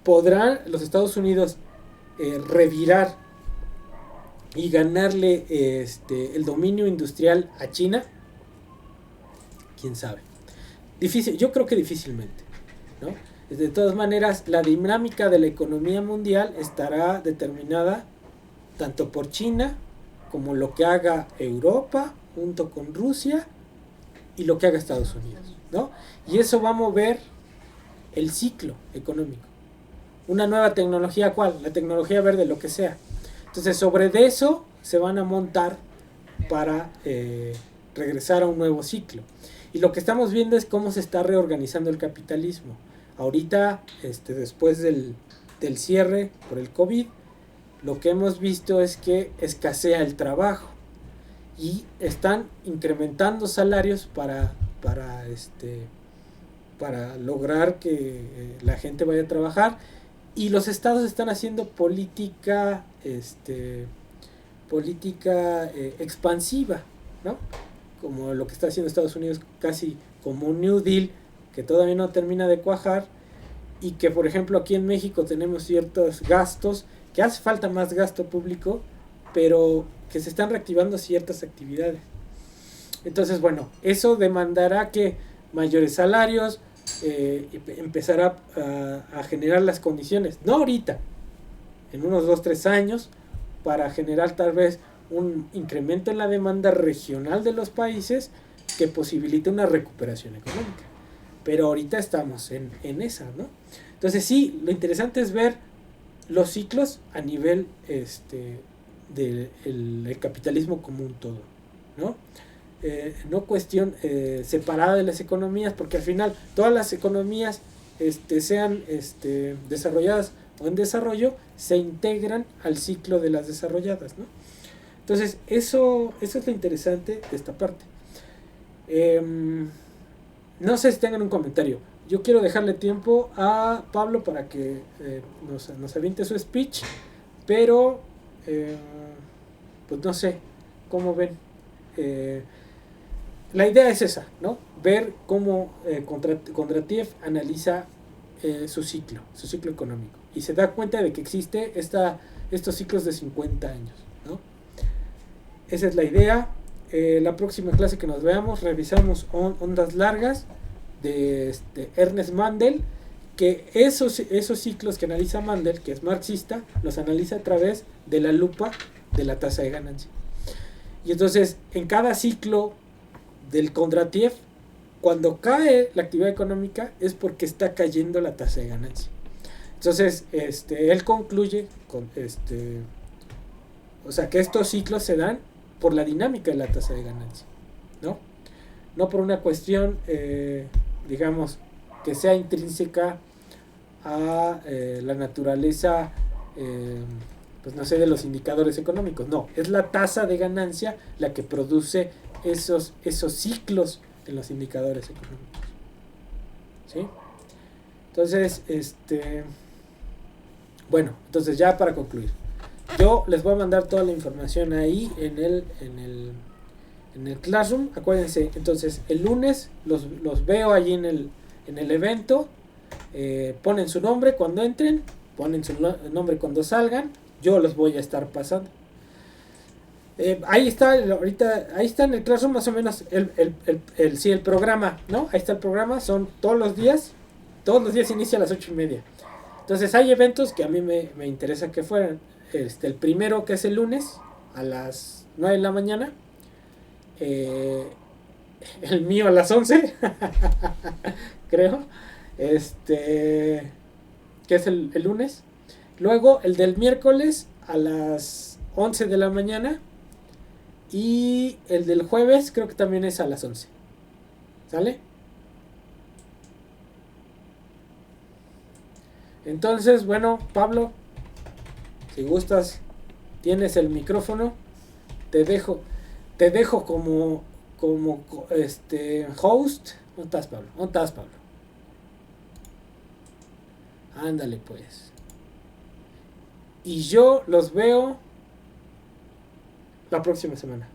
¿podrán los Estados Unidos revirar y ganarle el dominio industrial a China? ¿Quién sabe? Difícil, yo creo que difícilmente, ¿no? De todas maneras, la dinámica de la economía mundial estará determinada tanto por China como lo que haga Europa junto con Rusia y lo que haga Estados Unidos, ¿no? Y eso va a mover el ciclo económico. Una nueva tecnología, ¿cuál? La tecnología verde, lo que sea. Entonces, sobre de eso se van a montar para regresar a un nuevo ciclo. Y lo que estamos viendo es cómo se está reorganizando el capitalismo. Ahorita, después del cierre por el COVID, lo que hemos visto es que escasea el trabajo y están incrementando salarios para lograr que la gente vaya a trabajar, y los estados están haciendo política expansiva, ¿no? Como lo que está haciendo Estados Unidos, casi como un New Deal que todavía no termina de cuajar, y que por ejemplo aquí en México tenemos ciertos gastos, que hace falta más gasto público, pero que se están reactivando ciertas actividades. Entonces, bueno, eso demandará que mayores salarios, empezará a generar las condiciones, no ahorita, en unos 2-3 años, para generar tal vez un incremento en la demanda regional de los países que posibilite una recuperación económica. Pero ahorita estamos en esa, ¿no? Entonces sí, lo interesante es ver los ciclos a nivel del capitalismo como un todo, ¿no? No cuestión separada de las economías, porque al final todas las economías, sean desarrolladas o en desarrollo, se integran al ciclo de las desarrolladas, ¿no? Entonces eso es lo interesante de esta parte. No sé si tengan un comentario. Yo quiero dejarle tiempo a Pablo para que nos aviente su speech, pero pues no sé cómo ven. La idea es esa, ¿no? Ver cómo Kondratiev analiza su ciclo económico, y se da cuenta de que existe estos ciclos de 50 años, ¿no? Esa es la idea. La próxima clase que nos veamos, revisamos ondas largas de Ernest Mandel, que esos ciclos que analiza Mandel, que es marxista, los analiza a través de la lupa de la tasa de ganancia. Y entonces, en cada ciclo del Kondratiev, cuando cae la actividad económica es porque está cayendo la tasa de ganancia. Entonces, él concluye o sea, que estos ciclos se dan por la dinámica de la tasa de ganancia, ¿no? No por una cuestión, digamos, que sea intrínseca a la naturaleza, pues no sé, de los indicadores económicos. No, es la tasa de ganancia la que produce esos ciclos en los indicadores económicos, ¿sí? Entonces, bueno, entonces ya para concluir, yo les voy a mandar toda la información ahí en el Classroom. Acuérdense, entonces el lunes los veo allí en el evento. Ponen su nombre cuando entren, ponen su nombre cuando salgan. Yo los voy a estar pasando. Ahí está, ahorita, ahí está en el Classroom más o menos el programa, ¿no? Ahí está el programa, son todos los días inicia a las 8:30. Entonces hay eventos que a mí me interesa que fueran. El primero, que es el lunes a las 9 de la mañana. El mío a las 11 creo. Que es el lunes. Luego el del miércoles a las 11 de la mañana. Y el del jueves creo que también es a las 11. ¿Sale? Entonces, bueno, Pablo, si gustas, tienes el micrófono. Te dejo como host. ¿Dónde estás, Pablo? Ándale, pues. Y yo los veo la próxima semana.